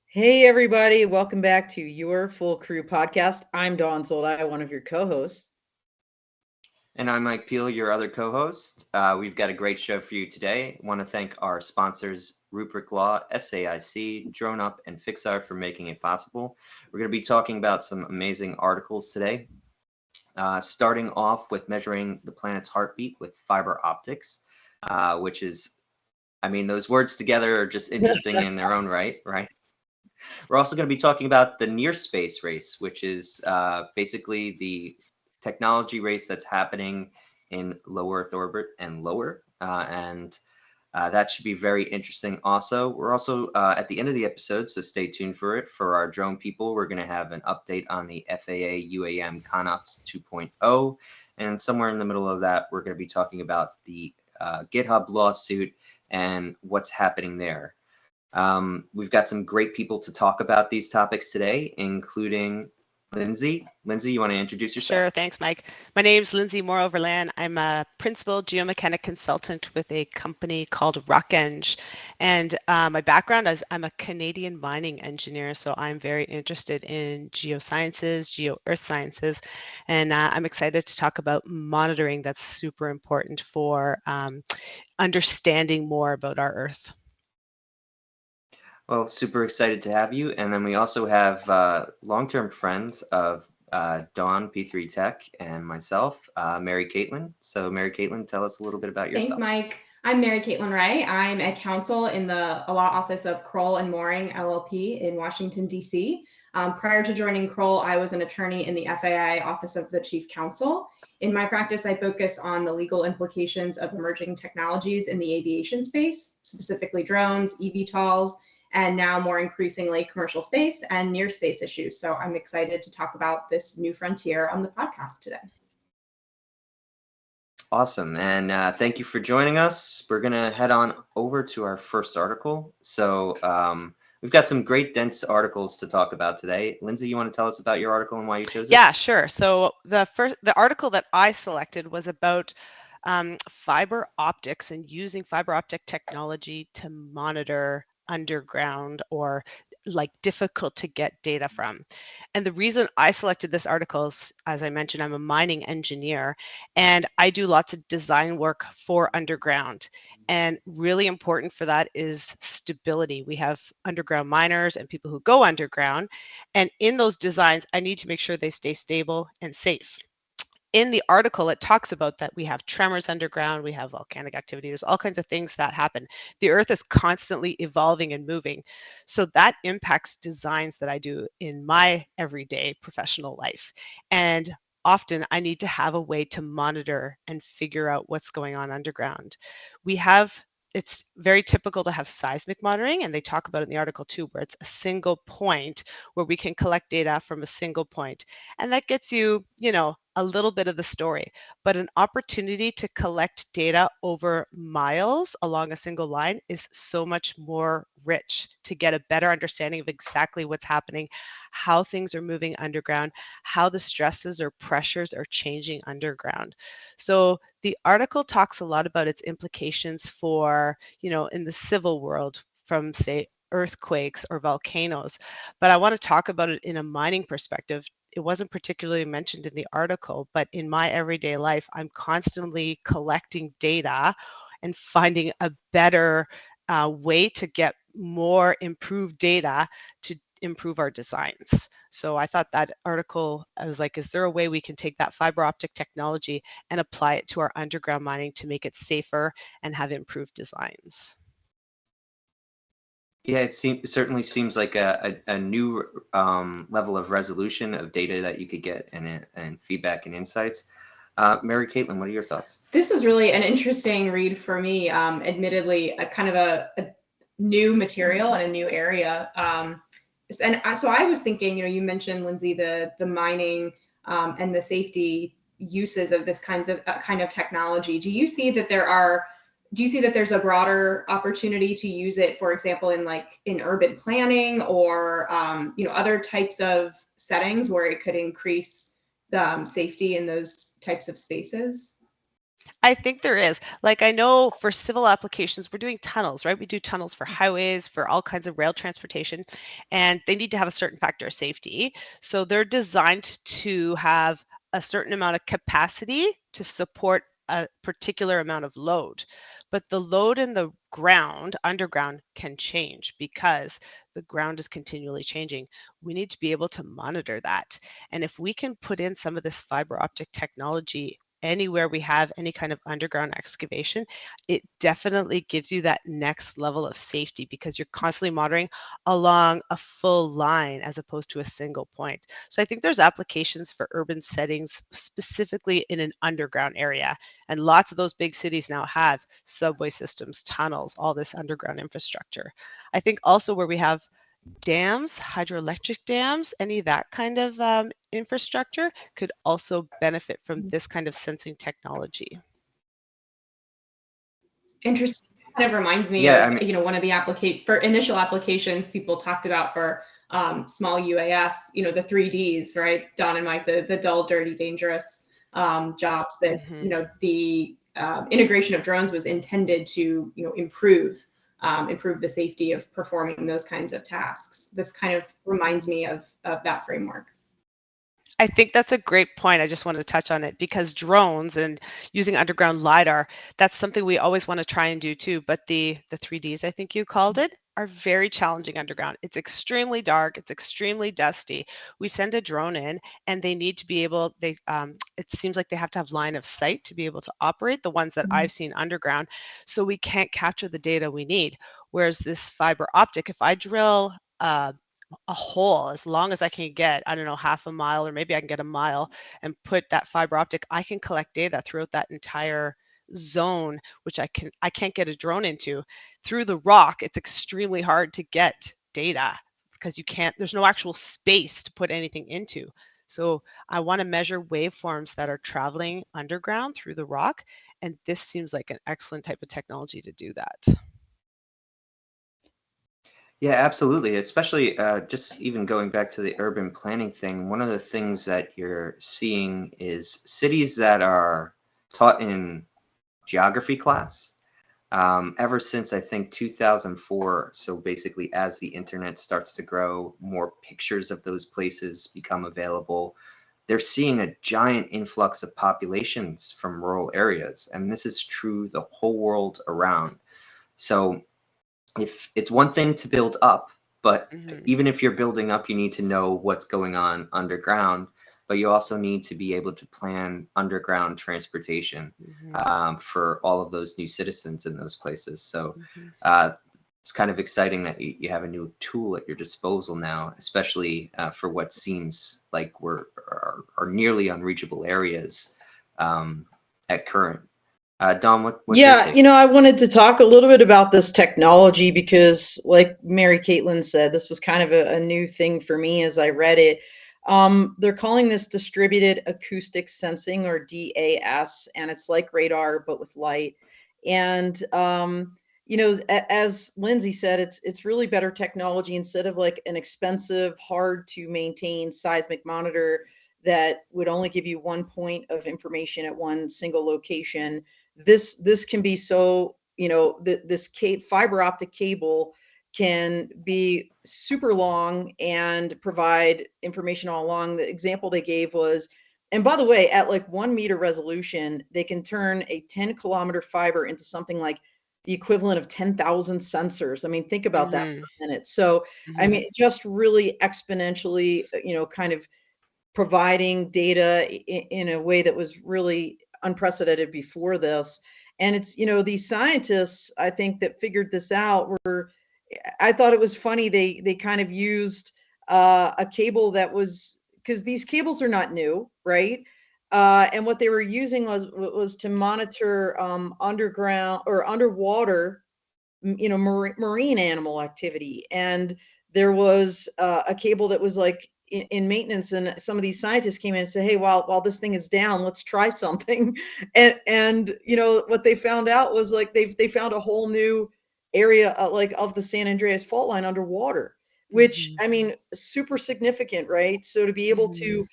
Hey, everybody. Welcome back to your Full Crew podcast. I'm Dawn Soldai, one of your co-hosts. And I'm Mike Peel, your other co-host. We've got a great show for you today. I want to thank our sponsors, Rubric Law, SAIC, Drone Up, and Fixar for making it possible. We're going to be talking about some amazing articles today, starting off with measuring the planet's heartbeat with fiber optics, which is, I mean, those words together are just interesting in their own right? We're also going to be talking about the near space race, which is basically the technology race that's happening in low Earth orbit and lower. And that should be very interesting also. We're also at the end of the episode, so stay tuned for it. For our drone people, we're going to have an update on the FAA UAM ConOps 2.0. And somewhere in the middle of that, we're going to be talking about the Github lawsuit and what's happening there. We've got some great people to talk about these topics today, including Lindsay. Lindsay, you want to introduce yourself? Sure, thanks, Mike. My name's Lindsay Moreau-Verlaan. I'm a Principal Geomechanics Consultant with a company called RockEng Inc. And my background is I'm a Canadian mining engineer, so I'm very interested in geosciences, geo-earth sciences, and I'm excited to talk about monitoring that's super important for understanding more about our Earth. Well, super excited to have you. And then we also have long-term friends of Dawn, P3 Tech, and myself, Mary Caitlin. So Mary Caitlin, tell us a little bit about yourself. Thanks, Mike. I'm Mary Caitlin Ray. I'm a counsel in the law office of Crowell Moring LLP in Washington, D.C. Prior to joining Crowell, I was an attorney in the FAA Office of the Chief Counsel. In my practice, I focus on the legal implications of emerging technologies in the aviation space, specifically drones, eVTOLs, and now more increasingly commercial space and near space issues. So I'm excited to talk about this new frontier on the podcast today. Awesome. And thank you for joining us. We're going to head on over to our first article. So we've got some great dense articles to talk about today. Lindsay, you want to tell us about your article and why you chose it? Yeah, sure. So the article that I selected was about fiber optics and using fiber optic technology to monitor underground or like difficult to get data from. And the reason I selected this article is, as I mentioned, I'm a mining engineer and I do lots of design work for underground. And really important for that is stability. We have underground miners and people who go underground. And in those designs, I need to make sure they stay stable and safe. In the article, it talks about that we have tremors underground, we have volcanic activity, there's all kinds of things that happen. The Earth is constantly evolving and moving. So that impacts designs that I do in my everyday professional life. And often I need to have a way to monitor and figure out what's going on underground. It's very typical to have seismic monitoring, and they talk about it in the article too, where it's a single point where we can collect data from a single point. And that gets you, a little bit of the story, but an opportunity to collect data over miles along a single line is so much more rich to get a better understanding of exactly what's happening, how things are moving underground, how the stresses or pressures are changing underground. So the article talks a lot about its implications for, in the civil world from, say, earthquakes or volcanoes, but I want to talk about it in a mining perspective. It wasn't particularly mentioned in the article, but in my everyday life, I'm constantly collecting data and finding a better way to get more improved data to improve our designs. So I thought that article, I was like, is there a way we can take that fiber optic technology and apply it to our underground mining to make it safer and have improved designs? Yeah, it certainly seems like a new level of resolution of data that you could get and feedback and insights. Mary Caitlin, what are your thoughts? This is really an interesting read for me. Admittedly, a kind of a new material and a new area. So I was thinking, you mentioned, Lindsay, the mining and the safety uses of this kind of technology. Do you see that there's a broader opportunity to use it, for example, in urban planning or other types of settings where it could increase the safety in those types of spaces? I think there is. Like, I know for civil applications, we're doing tunnels, right? We do tunnels for highways, for all kinds of rail transportation, and they need to have a certain factor of safety. So they're designed to have a certain amount of capacity to support a particular amount of load. But the load in the ground, underground, can change because the ground is continually changing. We need to be able to monitor that. And if we can put in some of this fiber optic technology anywhere we have any kind of underground excavation, it definitely gives you that next level of safety because you're constantly monitoring along a full line as opposed to a single point. So I think there's applications for urban settings specifically in an underground area. And lots of those big cities now have subway systems, tunnels, all this underground infrastructure. I think also where we have dams, hydroelectric dams, any of that kind of infrastructure could also benefit from this kind of sensing technology. Interesting. Kind of reminds me Yeah, of, I mean, one of the for initial applications people talked about for small UAS, the 3Ds, right? Don and Mike, the dull, dirty, dangerous jobs that, the integration of drones was intended to, improve the safety of performing those kinds of tasks. This kind of reminds me of that framework. I think that's a great point. I just wanted to touch on it because drones and using underground LiDAR, that's something we always want to try and do too. But the 3Ds, I think you called it, are very challenging underground. It's extremely dark. It's extremely dusty. We send a drone in and they need to be able, it seems like they have to have line of sight to be able to operate, the ones that I've seen underground. So we can't capture the data we need. Whereas this fiber optic, if I drill a hole as long as I can get, I don't know, half a mile or maybe I can get a mile and put that fiber optic, I can collect data throughout that entire zone, which I can't get a drone into. Through the rock, it's extremely hard to get data because there's no actual space to put anything into. So I want to measure waveforms that are traveling underground through the rock, and this seems like an excellent type of technology to do that. yeah, absolutely. Especially just even going back to the urban planning thing, one of the things that you're seeing is cities that are taught in geography class ever since I think 2004. So basically, as the internet starts to grow, more pictures of those places become available. They're seeing a giant influx of populations from rural areas. And this is true the whole world around. So if it's one thing to build up, but even if you're building up, you need to know what's going on underground, but you also need to be able to plan underground transportation for all of those new citizens in those places. So it's kind of exciting that you have a new tool at your disposal now, especially for what seems like are nearly unreachable areas at current. Don, what's your Yeah, take? I wanted to talk a little bit about this technology because, like Mary Caitlin said, this was kind of a new thing for me as I read it. They're calling this distributed acoustic sensing, or DAS, and it's like radar but with light. And as Lindsay said, it's really better technology instead of like an expensive, hard to maintain seismic monitor that would only give you one point of information at one single location. This can be so, this fiber optic cable can be super long and provide information all along. The example they gave was, and by the way, at like 1 meter resolution, they can turn a 10-kilometer fiber into something like the equivalent of 10,000 sensors. I mean, think about that for a minute. So, I mean, just really exponentially, kind of providing data in a way that was really unprecedented before this. And it's, these scientists, I think, that figured this out I thought it was funny. They kind of used a cable that was, because these cables are not new, right? And what they were using was to monitor underground or underwater, marine animal activity. And there was a cable that was like in maintenance, and some of these scientists came in and said, hey, while this thing is down, let's try something. And what they found out was like they found a whole new area like of the San Andreas fault line underwater, which I mean, super significant, right? So to be able to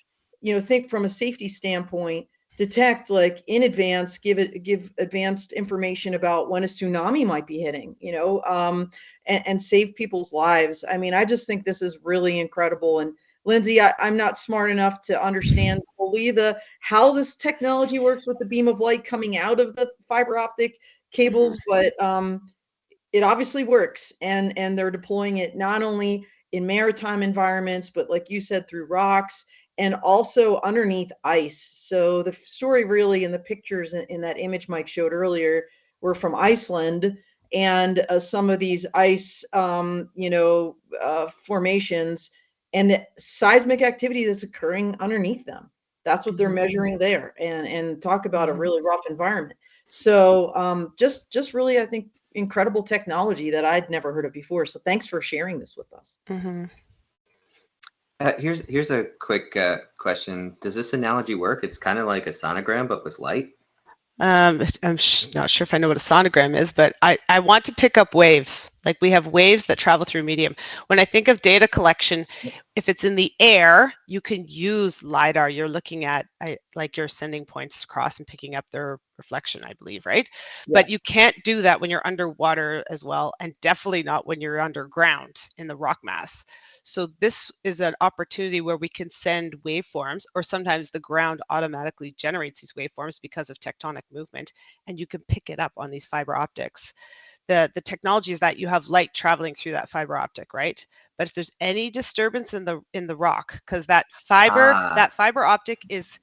think from a safety standpoint, detect, like in advance, give advanced information about when a tsunami might be hitting, and save people's lives. I mean, I just think this is really incredible. And Lindsay, I'm not smart enough to understand fully how this technology works with the beam of light coming out of the fiber optic cables, but it obviously works, and they're deploying it not only in maritime environments, but like you said, through rocks and also underneath ice. So the story really, in the pictures in that image Mike showed earlier, were from Iceland, and some of these ice, formations, and the seismic activity that's occurring underneath them. That's what they're measuring there, and talk about a really rough environment. So just really, I think, incredible technology that I'd never heard of before. So thanks for sharing this with us. Here's a quick question. Does this analogy work? It's kind of like a sonogram, but with light. I'm not sure if I know what a sonogram is, but I want to pick up waves. Like, we have waves that travel through medium. When I think of data collection, if it's in the air, you can use LiDAR. You're looking at, like, you're sending points across and picking up their reflection, I believe, right? Yeah. But you can't do that when you're underwater as well, and definitely not when you're underground in the rock mass. So this is an opportunity where we can send waveforms, or sometimes the ground automatically generates these waveforms because of tectonic movement, and you can pick it up on these fiber optics. The technology is that you have light traveling through that fiber optic, right? But if there's any disturbance in the rock, because that fiber optic is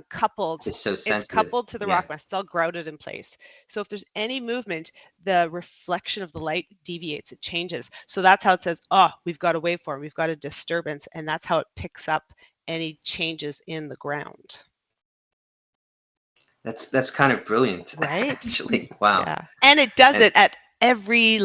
coupled. It's so sensitive. It's coupled to the rock mass. It's all grouted in place. So if there's any movement, the reflection of the light deviates. It changes. So that's how it says, oh, we've got a waveform, we've got a disturbance, and that's how it picks up any changes in the ground. That's kind of brilliant, right? Actually, wow. Yeah, and it does it at every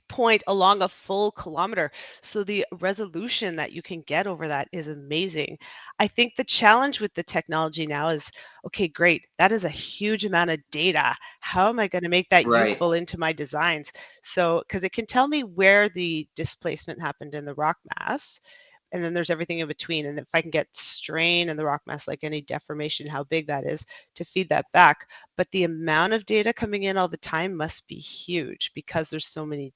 point along a full kilometer. So the resolution that you can get over that is amazing. I think the challenge with the technology now is, okay, great, that is a huge amount of data. How am I going to make that useful into my designs? So, because it can tell me where the displacement happened in the rock mass, and then there's everything in between. And if I can get strain in the rock mass, like any deformation, how big that is, to feed that back. But the amount of data coming in all the time must be huge, because there's so many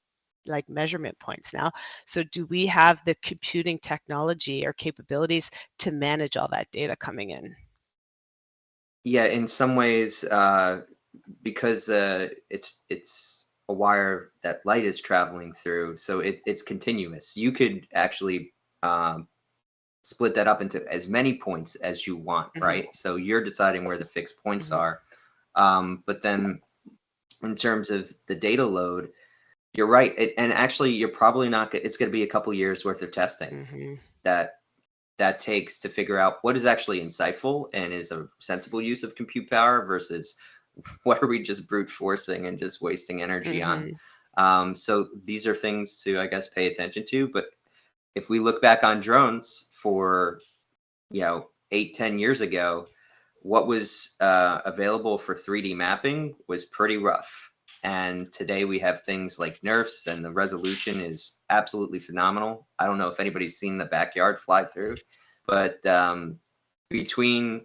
measurement points now. So do we have the computing technology or capabilities to manage all that data coming in? Yeah, in some ways, because it's a wire that light is traveling through, so it's continuous. You could actually split that up into as many points as you want, right? So you're deciding where the fixed points are. But then in terms of the data load, you're right. And actually, you're probably not, it's going to be a couple years worth of testing that takes to figure out what is actually insightful and is a sensible use of compute power versus what are we just brute forcing and just wasting energy on. So these are things to, I guess, pay attention to. But if we look back on drones for, 8-10 years ago, what was available for 3D mapping was pretty rough. And today we have things like NERFs, and the resolution is absolutely phenomenal. I don't know if anybody's seen the backyard fly through, but between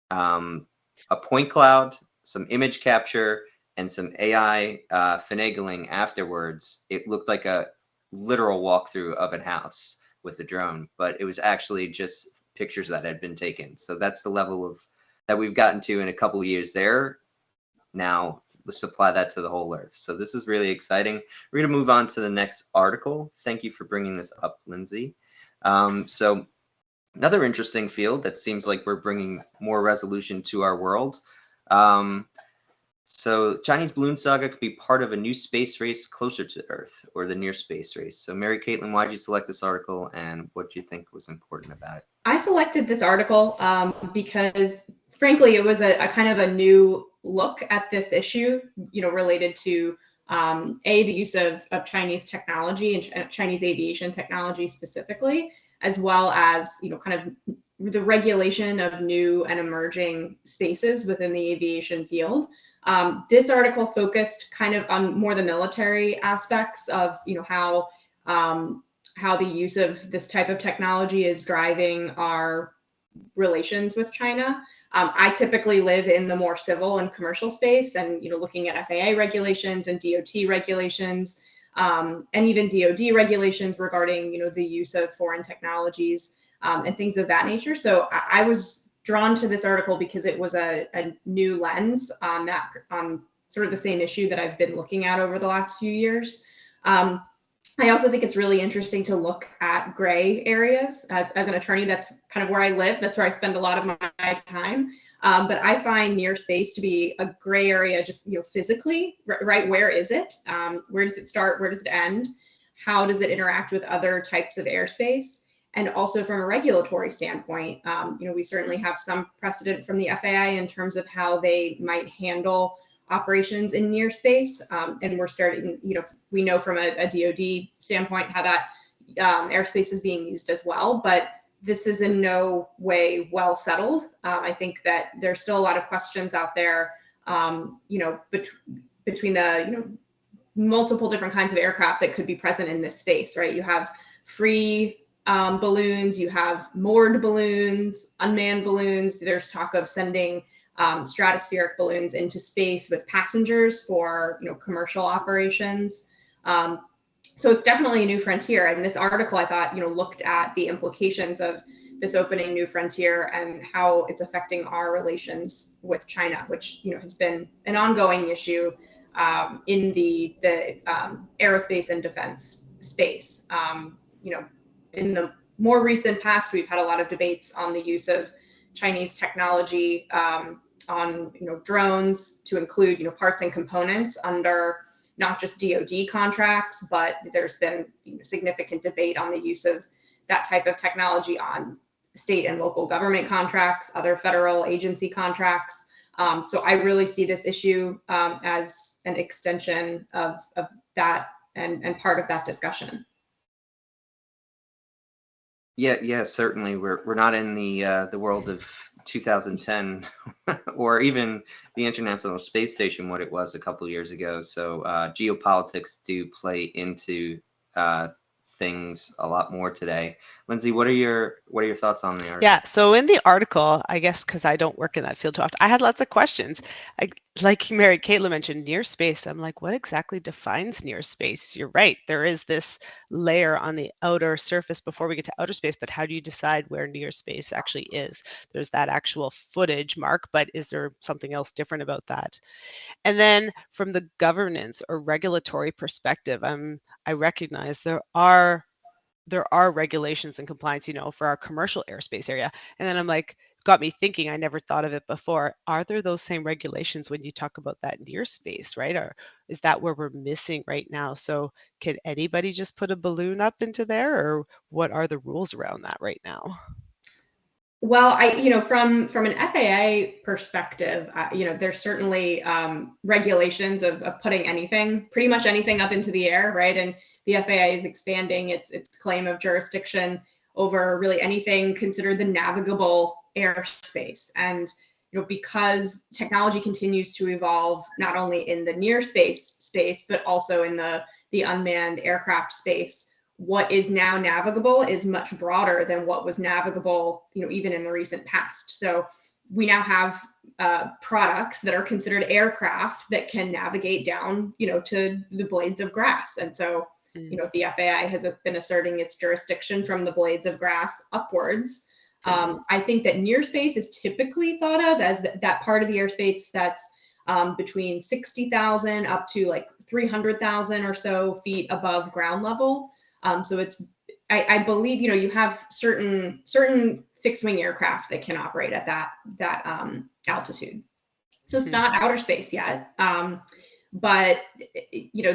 a point cloud, some image capture, and some AI finagling afterwards, it looked like a literal walkthrough of a house with a drone, but it was actually just pictures that had been taken. So that's the level of that we've gotten to in a couple of years there. Now let's apply that to the whole Earth. So this is really exciting. We're going to move on to the next article. Thank you for bringing this up, Lindsay. So another interesting field that seems like we're bringing more resolution to our world. So Chinese balloon saga could be part of a new space race closer to Earth, or the near space race. So Mary Caitlin, why did you select this article, and what do you think was important about it? I selected this article because, frankly, it was a kind of a new look at this issue, related to the use of Chinese technology and Chinese aviation technology specifically, as well as kind of the regulation of new and emerging spaces within the aviation field. This article focused kind of on more the military aspects of how the use of this type of technology is driving our relations with China. I typically live in the more civil and commercial space, and looking at FAA regulations and DOT regulations, and even DoD regulations regarding the use of foreign technologies and things of that nature. So I was drawn to this article because it was a new lens on sort of the same issue that I've been looking at over the last few years. I also think it's really interesting to look at gray areas. As an attorney, that's kind of where I live. That's where I spend a lot of my time. But I find near space to be a gray area, just physically, right? Where is it? Where does it start? Where does it end? How does it interact with other types of airspace? And also from a regulatory standpoint, we certainly have some precedent from the FAA in terms of how they might handle operations in near space. And we're starting, we know from a DoD standpoint how that airspace is being used as well, but this is in no way well settled. I think that there's still a lot of questions out there, between the, multiple different kinds of aircraft that could be present in this space, right? You have free balloons, you have moored balloons, unmanned balloons. There's talk of sending stratospheric balloons into space with passengers for commercial operations. So it's definitely a new frontier. And this article, I thought, looked at the implications of this opening new frontier and how it's affecting our relations with China, which has been an ongoing issue in the aerospace and defense space. In the more recent past, we've had a lot of debates on the use of Chinese technology on drones to include parts and components under not just DoD contracts, but there's been significant debate on the use of that type of technology on state and local government contracts, other federal agency contracts. So I really see this issue as an extension of that and part of that discussion. Yeah, certainly. We're not in the world of 2010 or even the International Space Station, what it was a couple of years ago. So geopolitics do play into things a lot more today. Lindsay, what are your thoughts on the article? Yeah, so in the article, I guess because I don't work in that field too often, I had lots of questions. Like Mary Caitlin mentioned, near space. I'm like, what exactly defines near space? You're right. There is this layer on the outer surface before we get to outer space, but how do you decide where near space actually is? There's that actual footage mark, but is there something else different about that? And then from the governance or regulatory perspective, I recognize there are regulations and compliance, for our commercial airspace area. And then I'm like, got me thinking, I never thought of it before. Are there those same regulations when you talk about that near space, right? Or is that where we're missing right now? So can anybody just put a balloon up into there, or what are the rules around that right now? Well, from an FAA perspective, there's certainly regulations of putting pretty much anything up into the air, right? And the FAA is expanding its claim of jurisdiction over really anything considered the navigable airspace. And because technology continues to evolve, not only in the near space, but also in the unmanned aircraft space, what is now navigable is much broader than what was navigable, even in the recent past. So we now have products that are considered aircraft that can navigate down, to the blades of grass. And so, the FAA has been asserting its jurisdiction from the blades of grass upwards. I think that near space is typically thought of as that part of the airspace that's between 60,000 up to like 300,000 or so feet above ground level. So I believe, you have certain fixed wing aircraft that can operate at that altitude. So it's not outer space yet. But,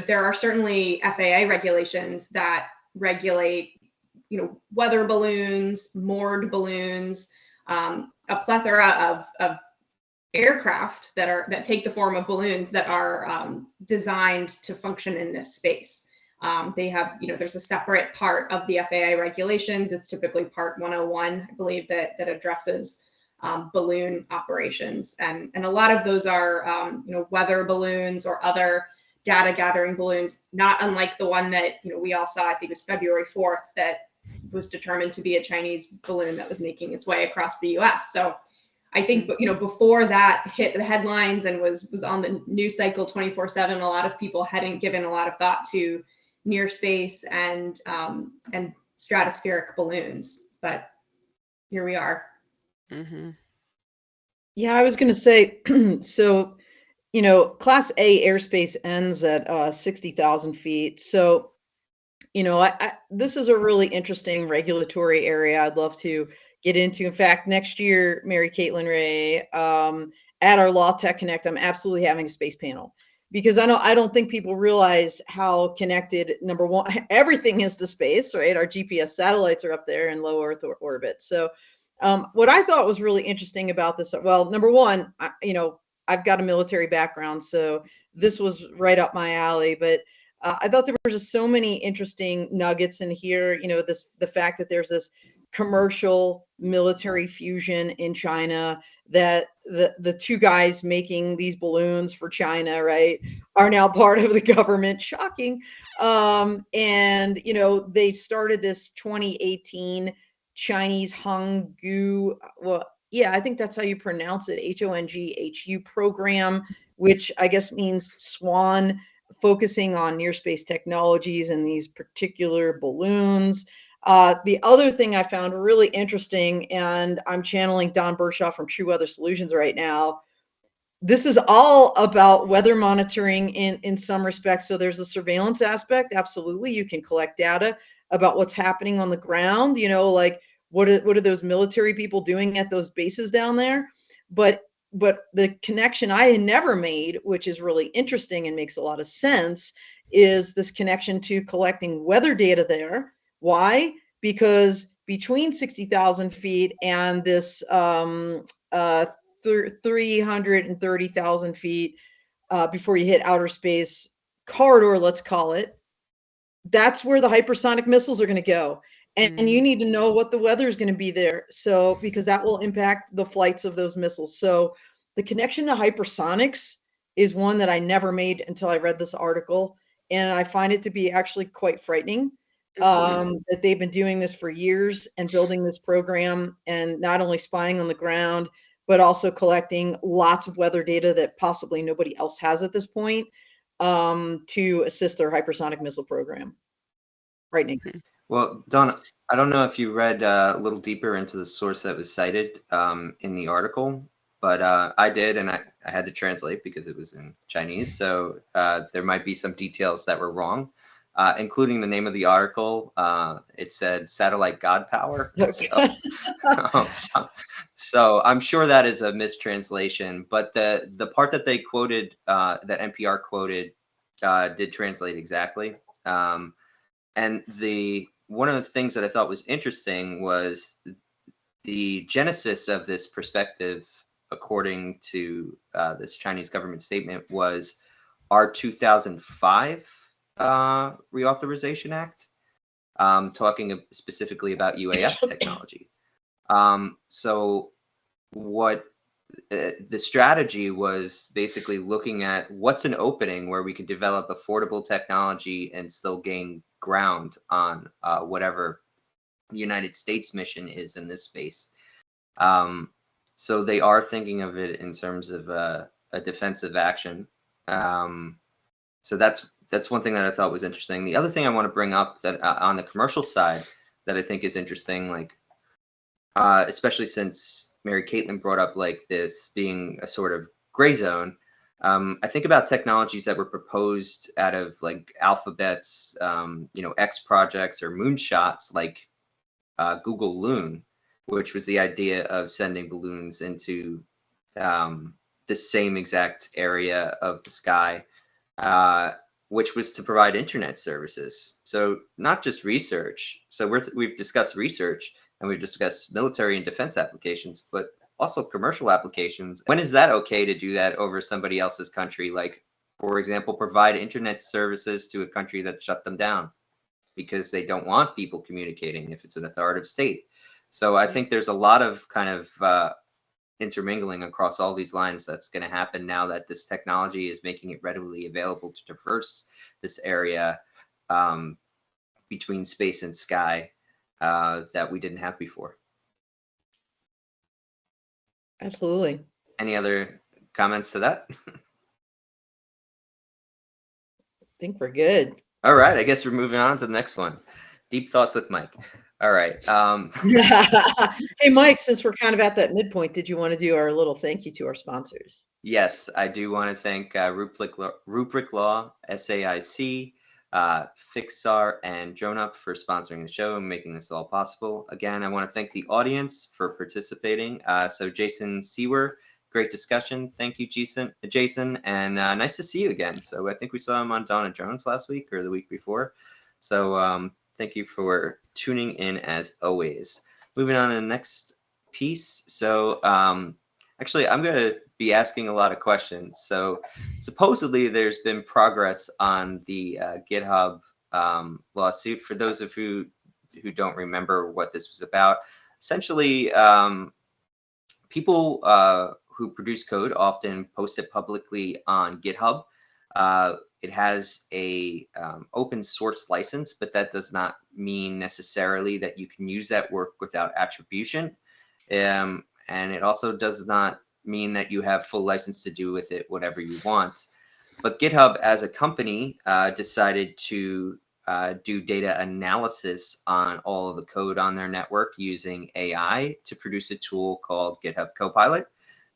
there are certainly FAA regulations that regulate, weather balloons, moored balloons, a plethora of aircraft that take the form of balloons that are designed to function in this space. They have, there's a separate part of the FAA regulations. It's typically part 101, I believe, that addresses balloon operations. And a lot of those are, weather balloons or other data gathering balloons, not unlike the one that, we all saw, I think it was February 4th, that was determined to be a Chinese balloon that was making its way across the US. So I think, before that hit the headlines and was on the news cycle 24/7, a lot of people hadn't given a lot of thought to near space and stratospheric balloons. But here we are. Mm-hmm. Yeah, I was going to say, so, Class A airspace ends at 60,000 feet. So, this is a really interesting regulatory area I'd love to get into. In fact, next year, Mary Caitlin Ray, at our Law Tech Connect, I'm absolutely having a space panel because I don't think people realize how connected, number one, everything is to space, right? Our GPS satellites are up there in low Earth orbit. So what I thought was really interesting about this, well, number one, I've got a military background, so this was right up my alley, but I thought there were just so many interesting nuggets in here. The fact that there's this commercial military fusion in China, that the two guys making these balloons for China, right, are now part of the government. Shocking. And they started this 2018 Chinese Honggu. Well, yeah, I think that's how you pronounce it. HONGHU program, which I guess means swan, focusing on near space technologies and these particular balloons. The other thing I found really interesting, and I'm channeling Don Bershaw from True Weather Solutions right now, this is all about weather monitoring in some respects. So there's a surveillance aspect. Absolutely. You can collect data about what's happening on the ground, like what are those military people doing at those bases down there? But the connection I had never made, which is really interesting and makes a lot of sense, is this connection to collecting weather data there. Why? Because between 60,000 feet and this 330,000 feet before you hit outer space corridor, let's call it, that's where the hypersonic missiles are going to go. And you need to know what the weather is going to be there. So, because that will impact the flights of those missiles. So the connection to hypersonics is one that I never made until I read this article. And I find it to be actually quite frightening that they've been doing this for years and building this program and not only spying on the ground, but also collecting lots of weather data that possibly nobody else has at this point to assist their hypersonic missile program. Frightening. Well, Don, I don't know if you read a little deeper into the source that was cited in the article, but I did, and I had to translate because it was in Chinese. So there might be some details that were wrong, including the name of the article. It said satellite god power. So I'm sure that is a mistranslation, but the part that they quoted, that NPR quoted, did translate exactly. And one of the things that I thought was interesting was the genesis of this perspective, according to this Chinese government statement, was our 2005 Reauthorization Act, talking specifically about UAS technology. So what the strategy was basically looking at what's an opening where we can develop affordable technology and still gain ground on whatever the United States mission is in this space. So they are thinking of it in terms of a defensive action. So that's one thing that I thought was interesting. The other thing I want to bring up that on the commercial side that I think is interesting, like especially since Mary Caitlin brought up like this being a sort of gray zone. I think about technologies that were proposed out of like Alphabet's, X projects or moonshots, like Google Loon, which was the idea of sending balloons into the same exact area of the sky, which was to provide internet services. So not just research. So we've discussed research and we've discussed military and defense applications, but also commercial applications. When is that okay to do that over somebody else's country? Like, for example, provide internet services to a country that shut them down because they don't want people communicating if it's an authoritative state. So I think there's a lot of kind of intermingling across all these lines that's going to happen now that this technology is making it readily available to traverse this area between space and sky. that we didn't have before. Absolutely. Any other comments to that? I think we're good. All right, I guess we're moving on to the next one. Deep thoughts with Mike. All right. Hey, Mike, since we're kind of at that midpoint, did you want to do our little thank you to our sponsors? Yes, I do want to thank Rubric Law, SAIC, Fixar, and DroneUp for sponsoring the show and making this all possible. Again, I want to thank the audience for participating. So Jason Sewer, great discussion. Thank you, Jason, and nice to see you again. So I think we saw him on Dawn of Drones last week or the week before. So thank you for tuning in as always. Moving on to the next piece. So actually, I'm going to be asking a lot of questions. So supposedly there's been progress on the GitHub lawsuit. For those of you who don't remember what this was about, essentially people who produce code often post it publicly on GitHub. It has a open source license, but that does not mean necessarily that you can use that work without attribution. And it also does not mean that you have full license to do with it whatever you want. But GitHub as a company decided to do data analysis on all of the code on their network using AI to produce a tool called GitHub Copilot,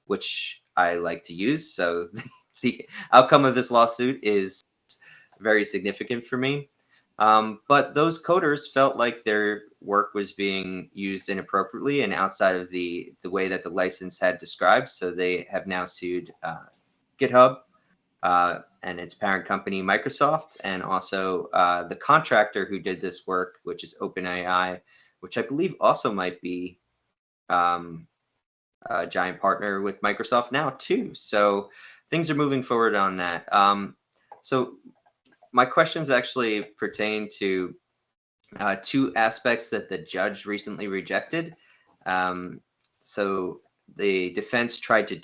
which I like to use. So the outcome of this lawsuit is very significant for me. But those coders felt like their work was being used inappropriately and outside of the way that the license had described. So they have now sued GitHub and its parent company, Microsoft, and also the contractor who did this work, which is OpenAI, which I believe also might be a giant partner with Microsoft now too. So things are moving forward on that. So my questions actually pertain to two aspects that the judge recently rejected. So the defense tried to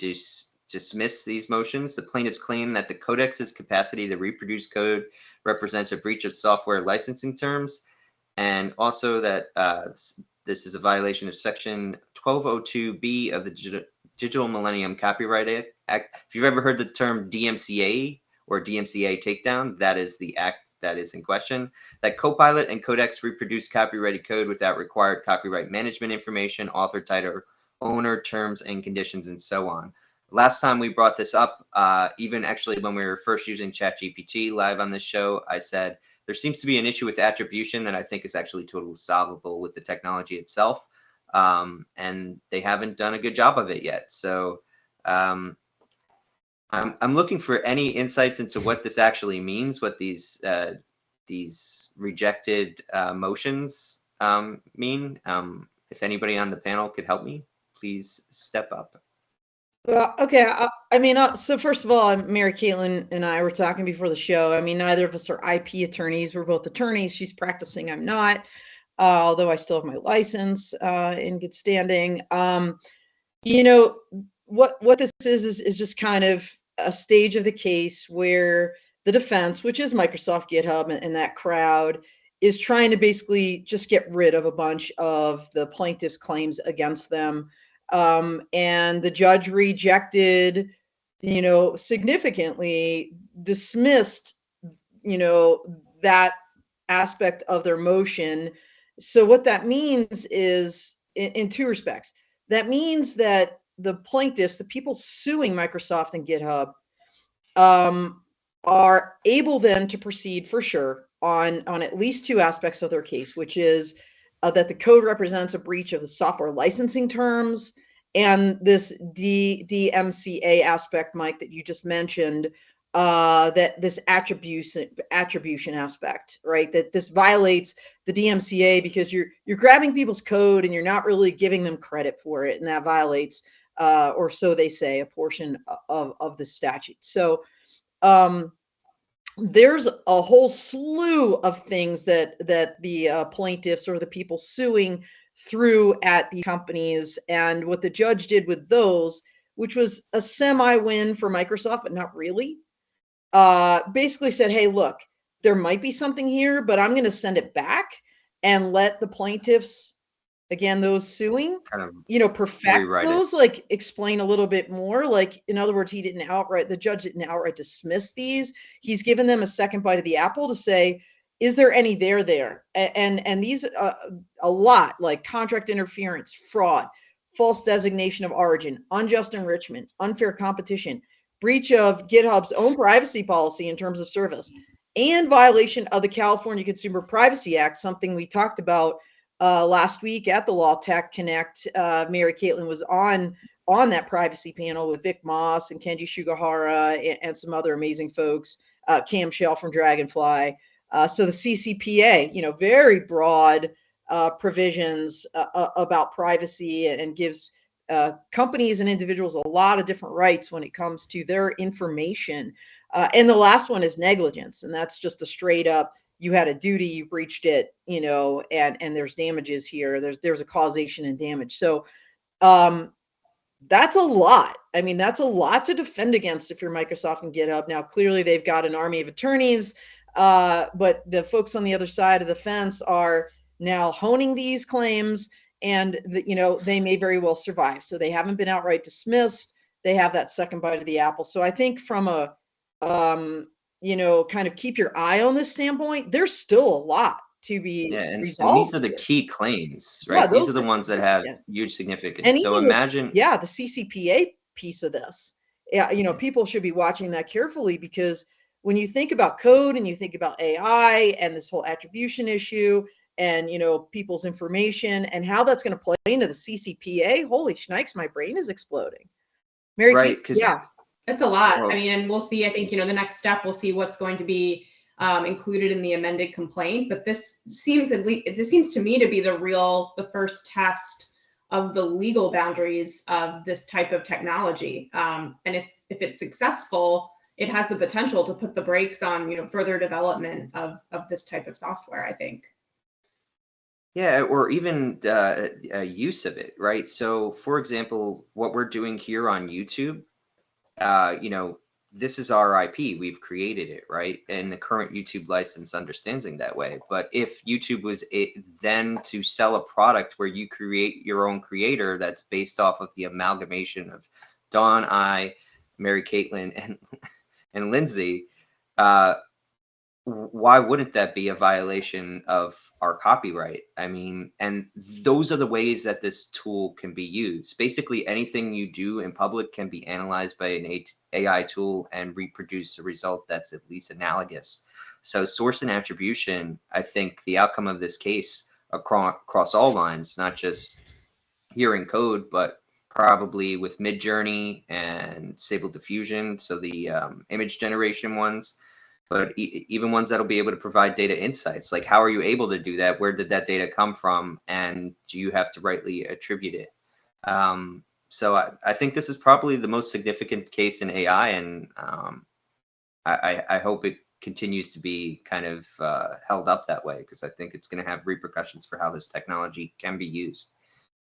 dismiss these motions. The plaintiffs claim that the codex's capacity to reproduce code represents a breach of software licensing terms, and also that this is a violation of Section 1202B of the Digital Millennium Copyright Act. If you've ever heard the term DMCA or DMCA takedown, that is the act that is in question. That Copilot and Codex reproduce copyrighted code without required copyright management information, author title, owner, terms and conditions, and so on. Last time we brought this up, even actually when we were first using ChatGPT live on this show, I said there seems to be an issue with attribution that I think is actually totally solvable with the technology itself. And they haven't done a good job of it yet. So I'm looking for any insights into what this actually means, what these rejected motions mean. If anybody on the panel could help me, please step up. Well, okay. I mean, so first of all, Mary Caitlin and I were talking before the show. I mean, neither of us are IP attorneys. We're both attorneys. She's practicing. I'm not, although I still have my license in good standing. You know, what this is just kind of a stage of the case where the defense, which is Microsoft, GitHub, and that crowd, is trying to basically just get rid of a bunch of the plaintiff's claims against them. And the judge rejected, significantly dismissed, that aspect of their motion. So what that means is in two respects. That means that the plaintiffs, the people suing Microsoft and GitHub, are able then to proceed for sure on at least two aspects of their case, which is that the code represents a breach of the software licensing terms, and this DMCA aspect, Mike, that you just mentioned, that this attribution aspect, right? That this violates the DMCA because you're grabbing people's code and you're not really giving them credit for it, and that violates, or so they say, a portion of the statute. So there's a whole slew of things that the plaintiffs or the people suing through at the companies, and what the judge did with those, which was a semi-win for Microsoft, but not really, basically said, hey, look, there might be something here, but I'm going to send it back and let the plaintiffs, again, those suing, Kind of perfect rewrite it. those, like explain a little bit more. Like, in other words, the judge didn't outright dismiss these. He's given them a second bite of the apple to say, is there any there? And these, a lot, like contract interference, fraud, false designation of origin, unjust enrichment, unfair competition, breach of GitHub's own privacy policy in terms of service, and violation of the California Consumer Privacy Act, something we talked about last week at the Law Tech Connect. Mary Caitlin was on that privacy panel with Vic Moss and Kenji Sugahara and some other amazing folks, Cam Shell from Dragonfly. So the CCPA, very broad provisions about privacy, and gives companies and individuals a lot of different rights when it comes to their information. And the last one is negligence, and that's just a straight up, you had a duty, you breached it, and there's damages here. There's a causation and damage. So that's a lot. I mean, that's a lot to defend against if you're Microsoft and GitHub. Now, clearly they've got an army of attorneys, but the folks on the other side of the fence are now honing these claims, and they may very well survive. So they haven't been outright dismissed. They have that second bite of the apple. So I think from a kind of keep your eye on this standpoint, there's still a lot to be resolved. And these are the key claims, right? These are the ones that have huge significance. And so imagine, the CCPA piece of this. People should be watching that carefully, because when you think about code and you think about AI and this whole attribution issue and people's information and how that's going to play into the CCPA, holy shnikes, my brain is exploding. Mary, right? It's a lot. I mean, and we'll see. I think the next step, we'll see what's going to be included in the amended complaint. But this seems to me to be the first test of the legal boundaries of this type of technology. And if it's successful, it has the potential to put the brakes on further development of this type of software, I think. Yeah, or even use of it, right? So, for example, what we're doing here on YouTube, this is our IP. We've created it, right? And the current YouTube license understands it that way. But if YouTube was then to sell a product where you create your own creator that's based off of the amalgamation of Dawn, Mary Caitlin, and Lindsay, why wouldn't that be a violation of our copyright? I mean, and those are the ways that this tool can be used. Basically, anything you do in public can be analyzed by an AI tool and reproduce a result that's at least analogous. So source and attribution, I think the outcome of this case across all lines, not just here in code, but probably with Midjourney and Stable Diffusion, so the image generation ones, but even ones that'll be able to provide data insights, like how are you able to do that? Where did that data come from? And do you have to rightly attribute it? So I think this is probably the most significant case in AI, and I hope it continues to be kind of held up that way, because I think it's going to have repercussions for how this technology can be used.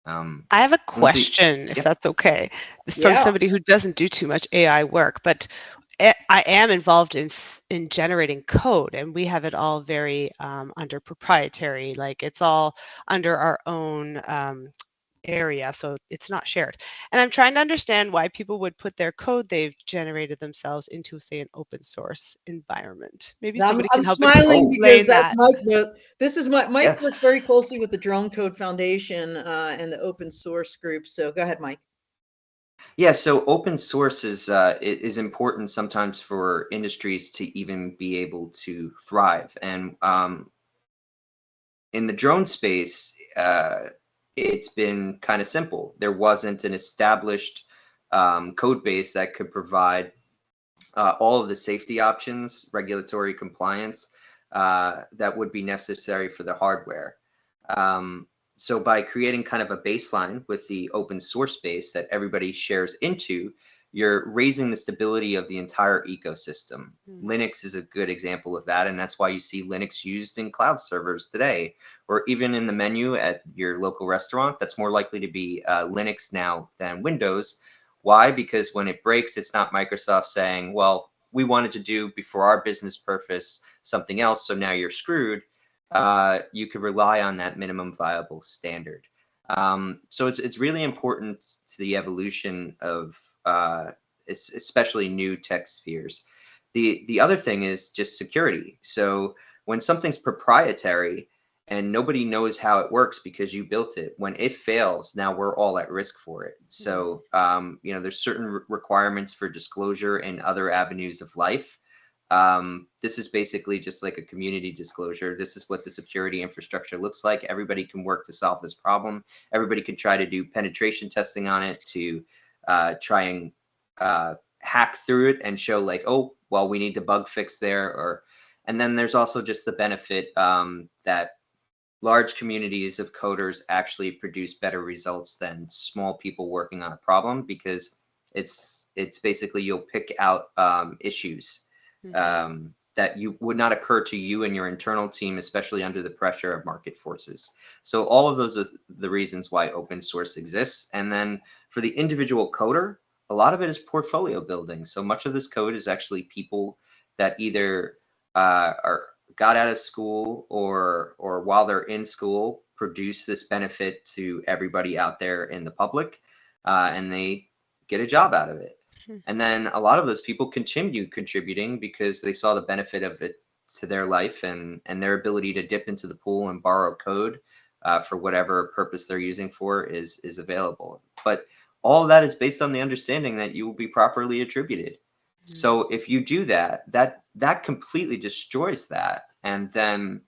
I have a question, if that's okay, from somebody who doesn't do too much AI work, but I am involved in generating code, and we have it all very under proprietary, like it's all under our own area, so it's not shared. And I'm trying to understand why people would put their code they've generated themselves into, say, an open source environment. Maybe somebody can help smiling explain because that. Mike works very closely with the Drone Code Foundation and the open source group. So go ahead, Mike. Yeah, so open source is important sometimes for industries to even be able to thrive. And in the drone space, it's been kind of simple. There wasn't an established code base that could provide all of the safety options, regulatory compliance that would be necessary for the hardware. So by creating kind of a baseline with the open source base that everybody shares into, you're raising the stability of the entire ecosystem. Linux is a good example of that, and that's why you see Linux used in cloud servers today, or even in the menu at your local restaurant. That's more likely to be Linux now than Windows. Why? Because when it breaks, it's not Microsoft saying, well, we wanted to do before our business purpose something else, so now you're screwed. you could rely on that minimum viable standard. So it's really important to the evolution of especially new tech spheres. The other thing is just security. So when something's proprietary and nobody knows how it works because you built it, when it fails, now we're all at risk for it. So you know, there's certain requirements for disclosure in other avenues of life. This is basically just like a community disclosure. This is what the security infrastructure looks like. Everybody can work to solve this problem. Everybody can try to do penetration testing on it to try and hack through it and show like, oh, well, we need to bug fix there. Or, and then there's also just the benefit that large communities of coders actually produce better results than small people working on a problem, because it's basically you'll pick out issues that you would not occur to you and your internal team, especially under the pressure of market forces. So all of those are the reasons why open source exists. And then for the individual coder, a lot of it is portfolio building. So much of this code is actually people that either got out of school or while they're in school produce this benefit to everybody out there in the public, and they get a job out of it. And then a lot of those people continue contributing because they saw the benefit of it to their life and their ability to dip into the pool and borrow code for whatever purpose they're using for is available. But all of that is based on the understanding that you will be properly attributed. So if you do that, that completely destroys that. And then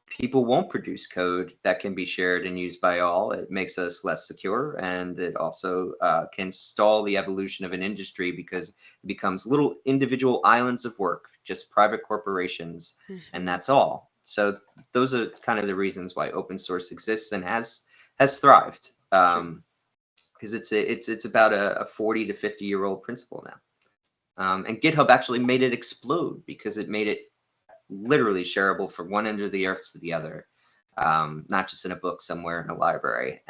people won't produce code that can be shared and used by all. It makes us less secure, and it also can stall the evolution of an industry because it becomes little individual islands of work, just private corporations, and that's all. So those are kind of the reasons why open source exists and has thrived, because it's about a 40 to 50-year-old principle now. And GitHub actually made it explode because it made it literally shareable from one end of the earth to the other, not just in a book somewhere in a library.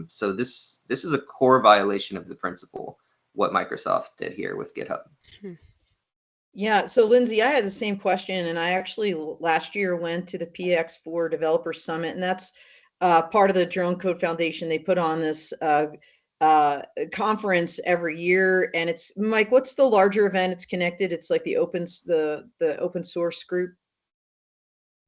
So this is a core violation of the principle, what Microsoft did here with GitHub. Yeah, so Lindsay, I had the same question, and I actually last year went to the PX4 Developer Summit, and that's part of the Drone Code Foundation. They put on this conference every year, and it's, Mike, what's the larger event? It's connected. It's like the open source group.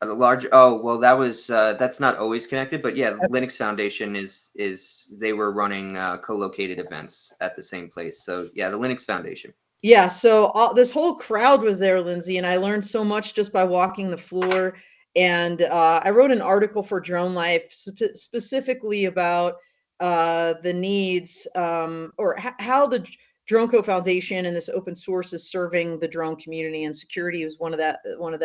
The large, oh well, that was that's not always connected, but yeah, Linux Foundation is they were running co-located events at the same place. So yeah, the Linux Foundation. Yeah, so this whole crowd was there, Lindsay, and I learned so much just by walking the floor. And I wrote an article for Drone Life specifically about the needs or how the Drone Code Foundation and this open source is serving the drone community, and security was one of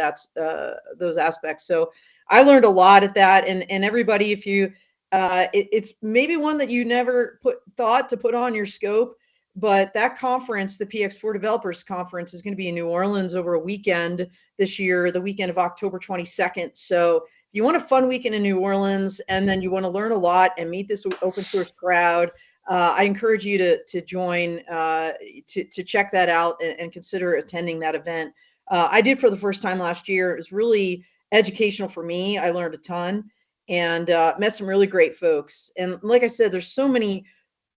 those aspects. So I learned a lot at that, and everybody, if you it's maybe one that you never thought to put on your scope. But that conference, the PX4 Developers Conference, is going to be in New Orleans over a weekend this year, the weekend of October 22nd. So if you want a fun weekend in New Orleans and then you want to learn a lot and meet this open source crowd, I encourage you to join, to check that out and consider attending that event. I did for the first time last year. It was really educational for me. I learned a ton and met some really great folks. And like I said, there's so many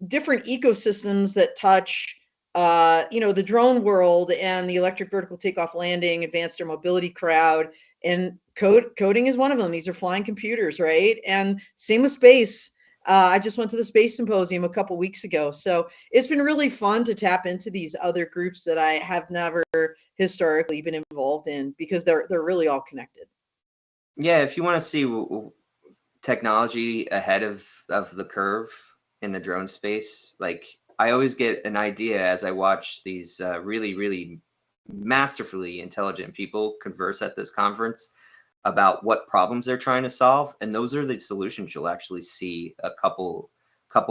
different ecosystems that touch the drone world and the electric vertical takeoff landing, advanced air mobility crowd, and coding is one of them. These are flying computers, right? And same with space. I just went to the Space Symposium a couple weeks ago. So it's been really fun to tap into these other groups that I have never historically been involved in, because they're really all connected. Yeah, if you want to see technology ahead of the curve in the drone space, like I always get an idea as I watch these really, really masterfully intelligent people converse at this conference about what problems they're trying to solve, and those are the solutions you'll actually see a couple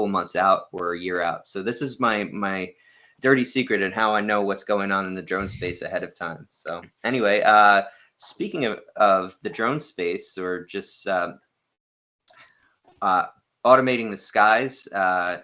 months out or a year out. So this is my dirty secret and how I know what's going on in the drone space ahead of time. So anyway, speaking of the drone space, or just automating the skies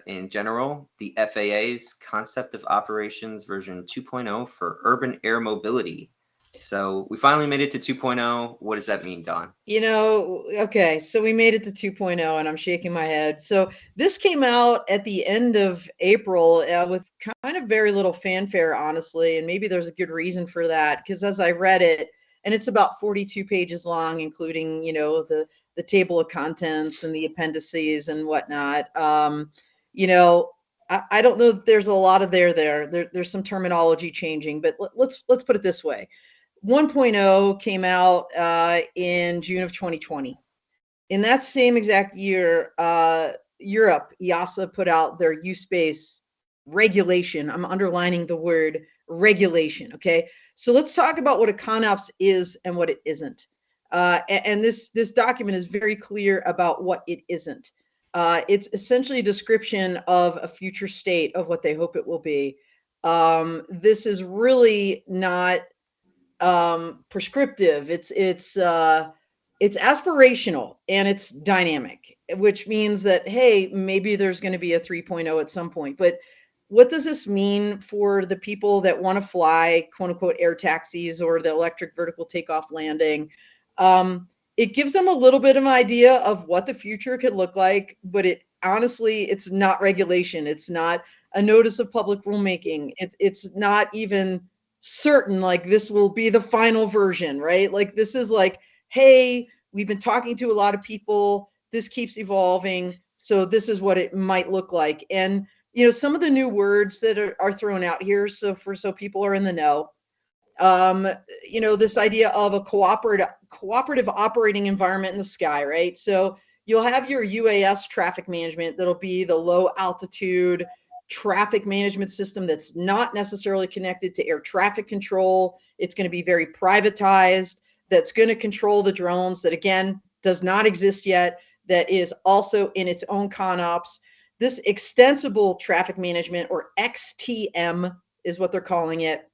in general, the FAA's Concept of Operations version 2.0 for urban air mobility So we finally made it to 2.0. What does that mean, Don? Okay, so we made it to 2.0 and I'm shaking my head. So this came out at the end of April with kind of very little fanfare, honestly, and maybe there's a good reason for that, because as I read it, and it's about 42 pages long, including, the table of contents and the appendices and whatnot. I don't know that there's a lot of there's some terminology changing, but let's put it this way. 1.0 came out in June of 2020. In that same exact year, Europe, EASA, put out their use-based regulation. I'm underlining the word regulation, okay? So let's talk about what a ConOps is and what it isn't. And this document is very clear about what it isn't. It's essentially a description of a future state of what they hope it will be. This is really not prescriptive. It's aspirational and it's dynamic, which means that, hey, maybe there's going to be a 3.0 at some point. But what does this mean for the people that want to fly, quote unquote, air taxis or the electric vertical takeoff landing? It gives them a little bit of an idea of what the future could look like, but it's not regulation. It's not a notice of public rulemaking. It's not even certain like this will be the final version, right? Like this is like, hey, we've been talking to a lot of people, this keeps evolving, so this is what it might look like. And some of the new words that are thrown out here, so people are in the know, this idea of a cooperative operating environment in the sky, right? So you'll have your UAS traffic management, that'll be the low altitude traffic management system that's not necessarily connected to air traffic control. It's going to be very privatized. That's going to control the drones, that again does not exist yet, that is also in its own ConOps. This extensible traffic management, or XTM is what they're calling it,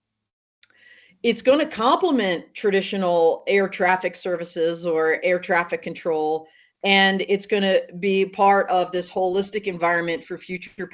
it's going to complement traditional air traffic services or air traffic control, and it's going to be part of this holistic environment for future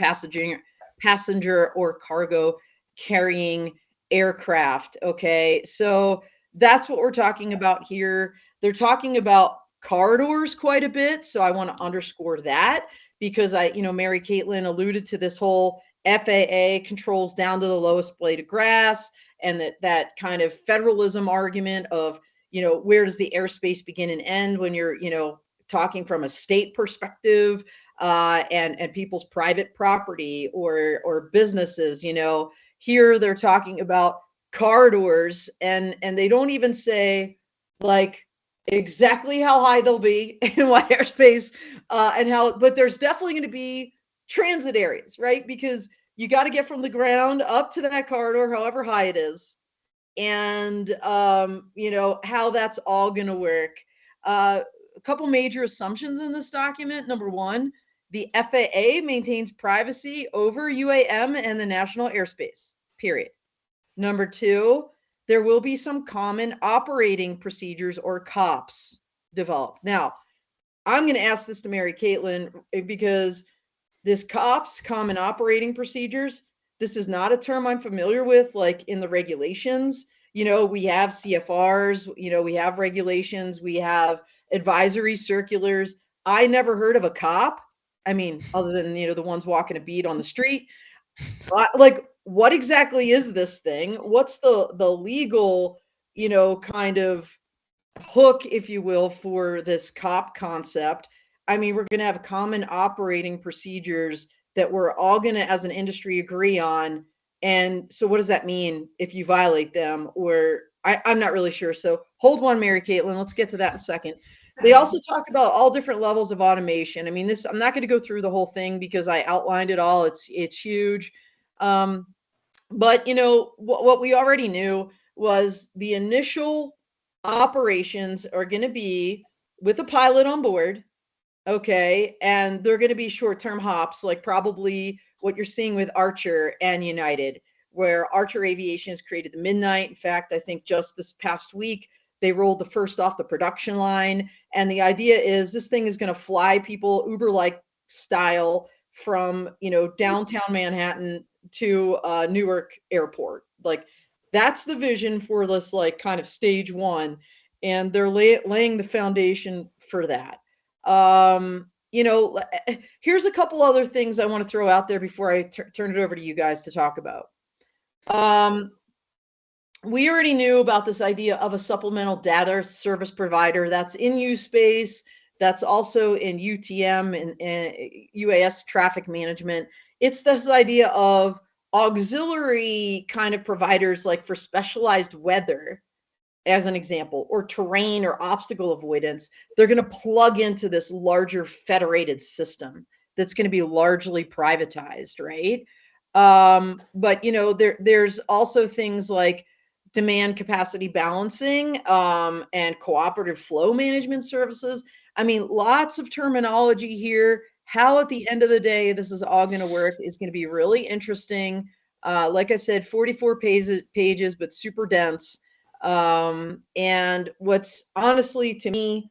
passenger or cargo carrying aircraft. Okay, so that's what we're talking about here. They're talking about corridors quite a bit, so I want to underscore that, because Mary Caitlin alluded to this whole FAA controls down to the lowest blade of grass, and that kind of federalism argument of, where does the airspace begin and end when you're, talking from a state perspective, and people's private property or businesses. Here they're talking about corridors, and they don't even say like exactly how high they'll be and what airspace and how, but there's definitely going to be transit areas, right? Because you got to get from the ground up to that corridor, however high it is, and how that's all going to work. A couple major assumptions in this document. Number one, the FAA maintains privacy over UAM and the national airspace, period. Number two, there will be some common operating procedures, or COPS, developed. Now, I'm going to ask this to Mary Caitlin, because this COPS, common operating procedures, this is not a term I'm familiar with, like in the regulations. We have CFRs, we have regulations, we have advisory circulars. I never heard of a COP. I mean, other than, the ones walking a beat on the street. Like, what exactly is this thing? What's the legal, kind of hook, if you will, for this COP concept? I mean, we're going to have common operating procedures that we're all going to, as an industry, agree on. And so what does that mean if you violate them? Or I'm not really sure. So hold one, Mary Caitlin. Let's get to that in a second. They also talk about all different levels of automation. I mean, I'm not going to go through the whole thing because I outlined it all. It's huge. But what we already knew was the initial operations are going to be with a pilot on board. Okay, and they're going to be short-term hops, like probably what you're seeing with Archer and United, where Archer Aviation has created the Midnight. In fact, I think just this past week, they rolled the first off the production line. And the idea is this thing is going to fly people Uber-like style from, downtown Manhattan to Newark Airport. Like, That's the vision for this like kind of stage one, and they're laying the foundation for that. You know, here's a couple other things I want to throw out there before I turn it over to you guys to talk about. We already knew about this idea of a supplemental data service provider. That's in USpace. That's also in UTM and UAS traffic management. It's this idea of auxiliary kind of providers, like for specialized weather, as an example, or terrain or obstacle avoidance. They're going to plug into this larger federated system that's going to be largely privatized, right? But you know, there's also things like demand capacity balancing and cooperative flow management services. I mean, lots of terminology here. How at the end of the day this is all going to work is going to be really interesting. Like I said, 44 pages, but super dense. And what's honestly to me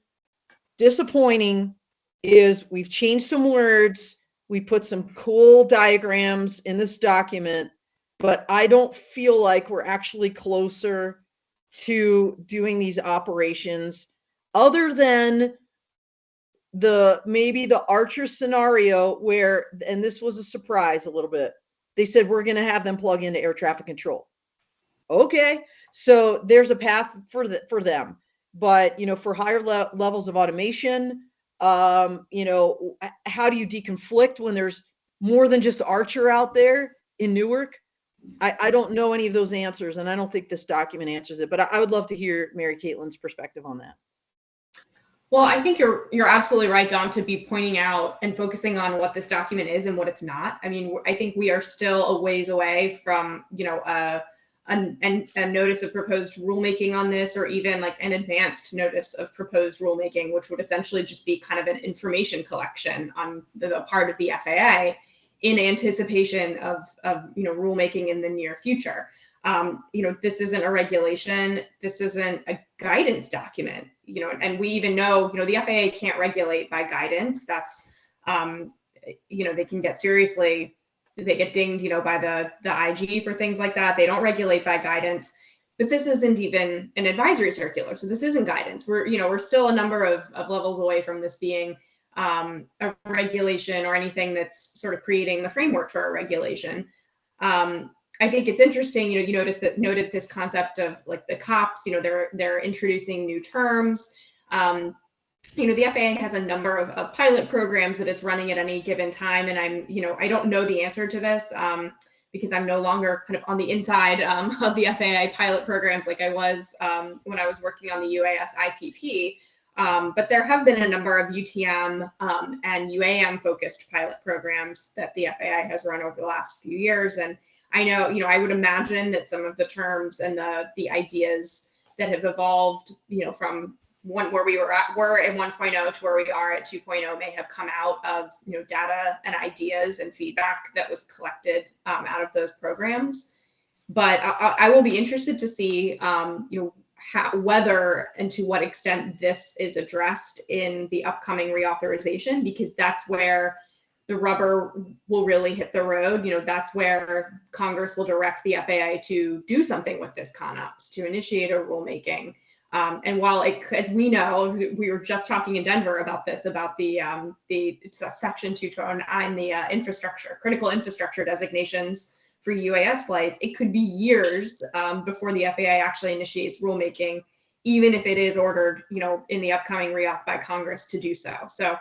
disappointing is we've changed some words. We put some cool diagrams in this document, but I don't feel like we're actually closer to doing these operations, other than maybe the Archer scenario where, and this was a surprise a little bit, they said we're going to have them plug into air traffic control. Okay, so there's a path for them, but you know, for higher levels of automation, you know, how do you deconflict when there's more than just Archer out there in Newark? I don't know any of those answers, and I don't think this document answers it, but I would love to hear Mary Caitlin's perspective on that. Well, I think you're absolutely right, Dom, to be pointing out and focusing on what this document is and what it's not. I mean, I think we are still a ways away from, you know, a notice of proposed rulemaking on this, or even like an advanced notice of proposed rulemaking, which would essentially just be kind of an information collection on the part of the FAA in anticipation of you know, rulemaking in the near future. You know, this isn't a regulation. This isn't a guidance document, you know, and we even know, you know, the FAA can't regulate by guidance. That's, you know, they can get seriously, they get dinged, you know, by the IG for things like that. They don't regulate by guidance, but this isn't even an advisory circular. So this isn't guidance. We're still a number of levels away from this being a regulation or anything that's sort of creating the framework for a regulation. I think it's interesting, you know, you noted this concept of like the COPs, you know, they're introducing new terms. You know, the FAA has a number of pilot programs that it's running at any given time. And I don't know the answer to this because I'm no longer kind of on the inside of the FAA pilot programs like I was when I was working on the UAS IPP. But there have been a number of UTM and UAM focused pilot programs that the FAA has run over the last few years. And I know, you know, I would imagine that some of the terms and the ideas that have evolved, you know, from where we were at 1.0 to where we are at 2.0 may have come out of, you know, data and ideas and feedback that was collected out of those programs. But I will be interested to see, you know, whether and to what extent this is addressed in the upcoming reauthorization, because that's where the rubber will really hit the road. You know, that's where Congress will direct the FAA to do something with this ConOps, to initiate a rulemaking. And while as we know, we were just talking in Denver about this, about it's Section 229, the critical infrastructure designations for UAS flights, it could be years before the FAA actually initiates rulemaking, even if it is ordered, you know, in the upcoming reauth by Congress to do so. So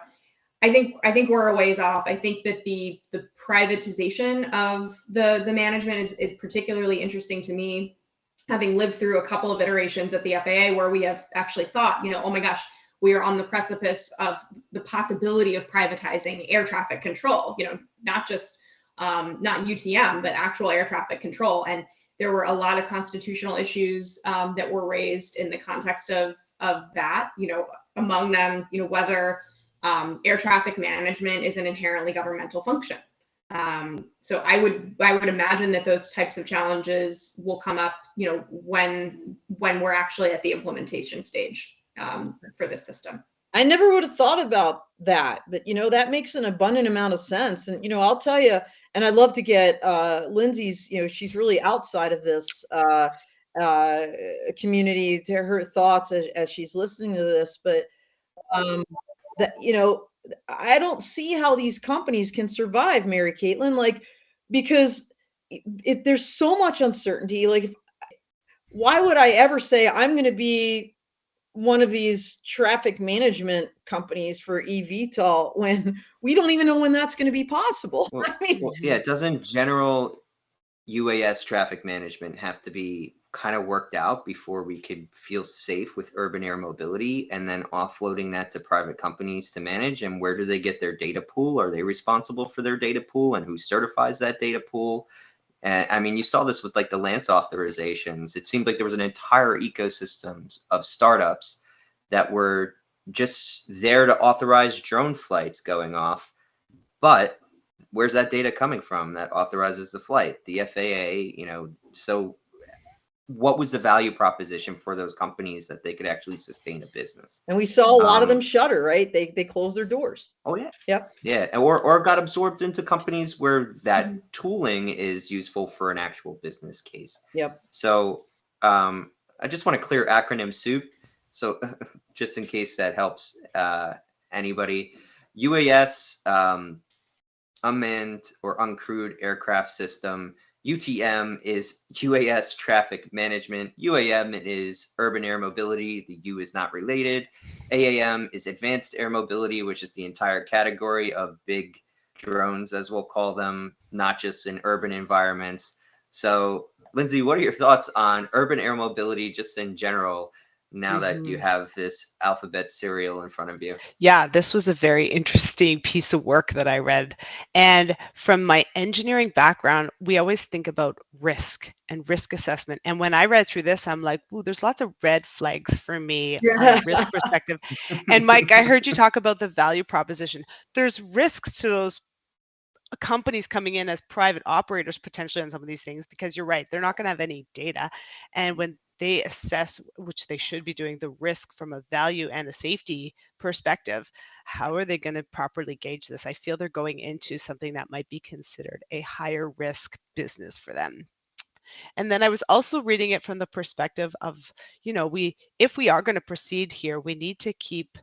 I think we're a ways off. I think that the privatization of the management is particularly interesting to me, having lived through a couple of iterations at the FAA where we have actually thought, you know, oh my gosh, we are on the precipice of the possibility of privatizing air traffic control, you know, not just not UTM, but actual air traffic control. And there were a lot of constitutional issues that were raised in the context of that, you know, among them, you know, whether air traffic management is an inherently governmental function. So I would imagine that those types of challenges will come up, you know, when we're actually at the implementation stage for this system. I never would have thought about that, but you know, that makes an abundant amount of sense. And you know, I'll tell you, and I'd love to get Lindsay's, you know, she's really outside of this community to her thoughts as she's listening to this, but that, I don't see how these companies can survive, Mary Caitlin, like, because there's so much uncertainty. Like, why would I ever say I'm going to be one of these traffic management companies for eVTOL when we don't even know when that's going to be possible? Well, I mean, yeah, doesn't general UAS traffic management have to be kind of worked out before we could feel safe with urban air mobility, and then offloading that to private companies to manage? And where do they get their data pool? Are they responsible for their data pool, and who certifies that data pool? And I mean, you saw this with like the Lance authorizations. It seemed like there was an entire ecosystem of startups that were just there to authorize drone flights going off. But where's that data coming from that authorizes the flight? The FAA, so what was the value proposition for those companies that they could actually sustain a business? and we saw a lot of them shutter, right? They closed their doors. Oh yeah. Yep. Yeah, or got absorbed into companies where that tooling is useful for an actual business case. Yep. So I just want to clear acronym soup. So just in case that helps anybody, UAS, unmanned or uncrewed aircraft system. UTM is UAS traffic management. UAM is urban air mobility. The U is not related. AAM is advanced air mobility, which is the entire category of big drones, as we'll call them, not just in urban environments. So, Lindsay, what are your thoughts on urban air mobility just in general, now that you have this alphabet cereal in front of you? Yeah, this was a very interesting piece of work that I read. And from my engineering background, we always think about risk and risk assessment. And when I read through this, I'm like, ooh, there's lots of red flags for me on a risk perspective. And Mike, I heard you talk about the value proposition. There's risks to those companies coming in as private operators potentially on some of these things, because you're right, they're not going to have any data. And when they assess, which they should be doing, the risk from a value and a safety perspective, how are they going to properly gauge this? I feel they're going into something that might be considered a higher risk business for them. And then I was also reading it from the perspective of, if we are going to proceed here, we need to keep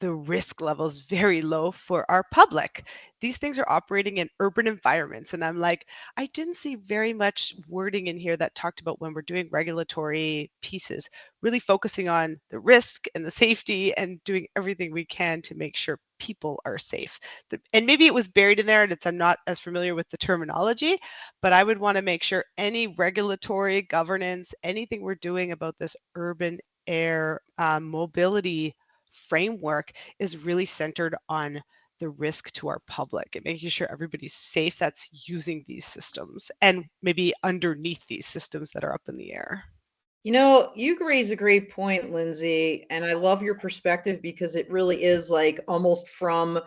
the risk levels very low for our public. These things are operating in urban environments. And I'm like, I didn't see very much wording in here that talked about when we're doing regulatory pieces, really focusing on the risk and the safety and doing everything we can to make sure people are safe. And maybe it was buried in there and I'm not as familiar with the terminology, but I would want to make sure any regulatory governance, anything we're doing about this urban air mobility framework is really centered on the risk to our public and making sure everybody's safe that's using these systems and maybe underneath these systems that are up in the air. You raise a great point, Lindsay, and I love your perspective because it really is like almost from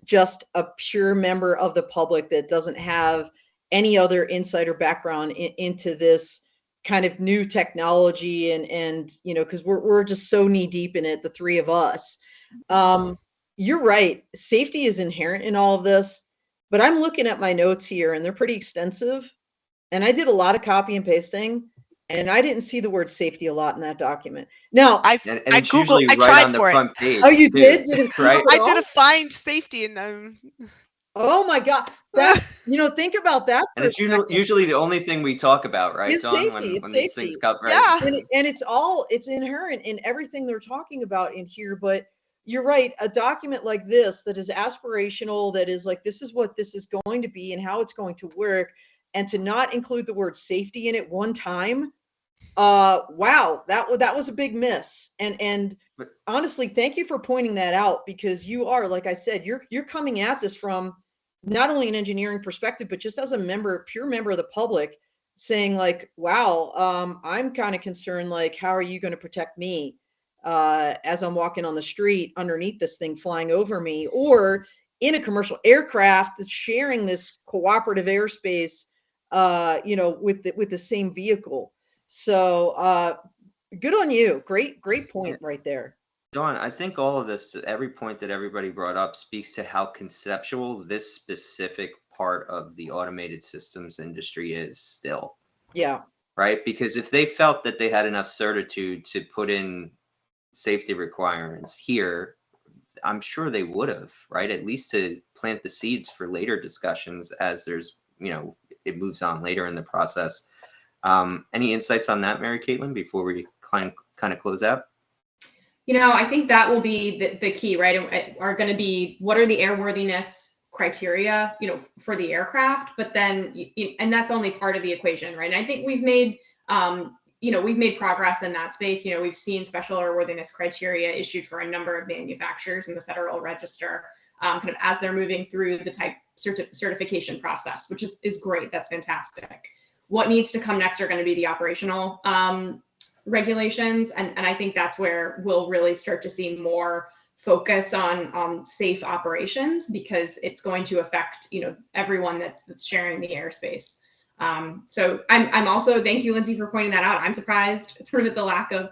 just a pure member of the public that doesn't have any other insider background into this kind of new technology and because we're just so knee deep in it, the three of us. You're right, safety is inherent in all of this, but I'm looking at my notes here and they're pretty extensive, and I did a lot of copy and pasting, and I didn't see the word safety a lot in that document. Now, I Googled, I tried on the for front page. Oh, you did? Right? I did a find safety and oh my God, that think about that. And it's usually the only thing we talk about, right, it's Dawn? safety. When Safety. These things come, right? Yeah. And it's inherent in everything they're talking about in here. But you're right, a document like this that is aspirational, that is like, this is what this is going to be and how it's going to work, and to not include the word safety in it one time, wow, that was a big miss. And honestly, thank you for pointing that out, because you are, like I said, you're coming at this from not only an engineering perspective, but just as a pure member of the public, saying like, wow, I'm kind of concerned, like, how are you going to protect me as I'm walking on the street underneath this thing flying over me, or in a commercial aircraft that's sharing this cooperative airspace, with the same vehicle. So good on you. Great point right there. Dawn, I think all of this, every point that everybody brought up, speaks to how conceptual this specific part of the automated systems industry is still. Yeah. right? Because if they felt that they had enough certitude to put in safety requirements here, I'm sure they would have, right? At least to plant the seeds for later discussions as there's, it moves on later in the process. Any insights on that, Mary Caitlin, before we kind of close out? I think that will be the key, right? Are going to be, what are the airworthiness criteria, for the aircraft, but then, and that's only part of the equation, right? And I think we've made, we've made progress in that space. We've seen special airworthiness criteria issued for a number of manufacturers in the Federal Register, kind of as they're moving through the type certification process, which is great. That's fantastic. What needs to come next are going to be the operational regulations. And I think that's where we'll really start to see more focus on safe operations, because it's going to affect, everyone that's sharing the airspace. So I'm also, thank you, Lindsay, for pointing that out. I'm surprised sort of at the lack of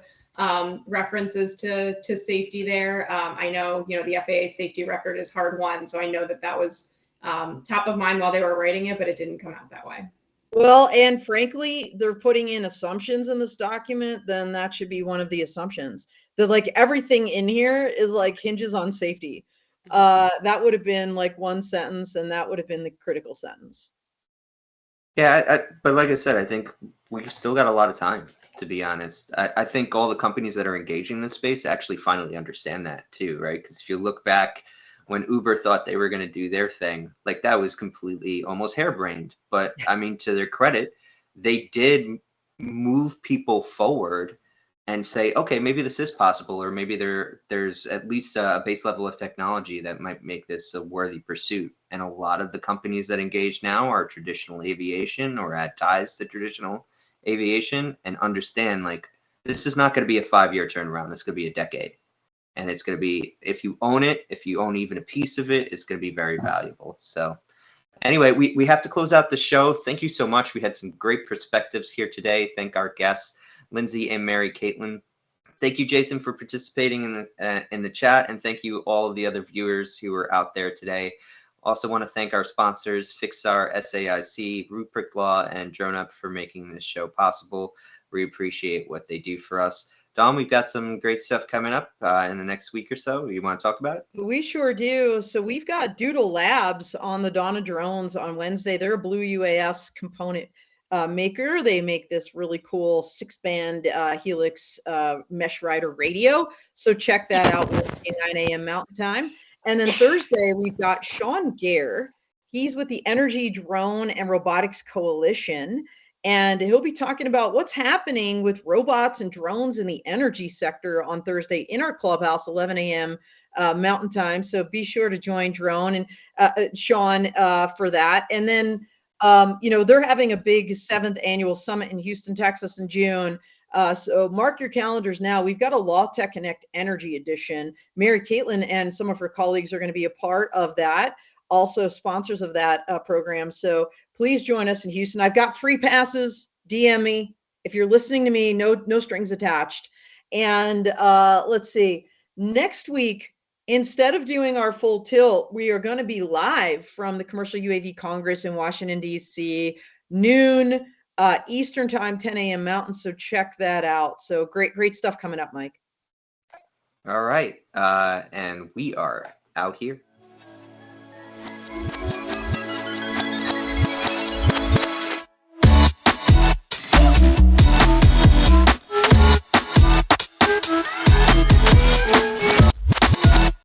references to safety there. I know, the FAA safety record is hard won. So I know that was top of mind while they were writing it, but it didn't come out that way. Well, and frankly, they're putting in assumptions in this document, then that should be one of the assumptions. That like everything in here is like hinges on safety. That would have been like one sentence, and that would have been the critical sentence. Yeah, but like I said, I think we still got a lot of time, to be honest. I think all the companies that are engaging in this space actually finally understand that too, right? Because if you look back when Uber thought they were going to do their thing, like that was completely almost harebrained. But I mean, to their credit, they did move people forward and say, okay, maybe this is possible, or maybe there's at least a base level of technology that might make this a worthy pursuit. And a lot of the companies that engage now are traditional aviation or had ties to traditional aviation, and understand like this is not going to be a 5-year turnaround. This is going to be a decade. And it's going to be, if you own it, if you own even a piece of it, it's going to be very valuable. So anyway, we have to close out the show. Thank you so much. We had some great perspectives here today. Thank our guests, Lindsay and Mary Caitlin. Thank you, Jason, for participating in the chat. And thank you all of the other viewers who are out there today. Also want to thank our sponsors, Fixar, SAIC, Rubric Law, and DroneUp for making this show possible. We appreciate what they do for us. Dom, we've got some great stuff coming up in the next week or so. You want to talk about it? We sure do. So we've got Doodle Labs on the Dawn of Drones on Wednesday. They're a Blue UAS component maker. They make this really cool 6-band Helix mesh rider radio. So check that out Wednesday, 9 a.m. Mountain Time. And then Thursday, we've got Sean Gare. He's with the Energy Drone and Robotics Coalition. And he'll be talking about what's happening with robots and drones in the energy sector on Thursday in our clubhouse, 11 a.m. Mountain Time. So be sure to join Drone and Sean for that. And then, they're having a big 7th annual summit in Houston, Texas in June. So mark your calendars now. We've got a Law Tech Connect Energy Edition. Mary Caitlin and some of her colleagues are going to be a part of that. Also sponsors of that program. So please join us in Houston. I've got free passes. DM me. If you're listening to me, no strings attached. And let's see. Next week, instead of doing our full tilt, we are going to be live from the Commercial UAV Congress in Washington, D.C., noon Eastern Time, 10 a.m. Mountain. So check that out. So great stuff coming up, Mike. All right. And we are out here.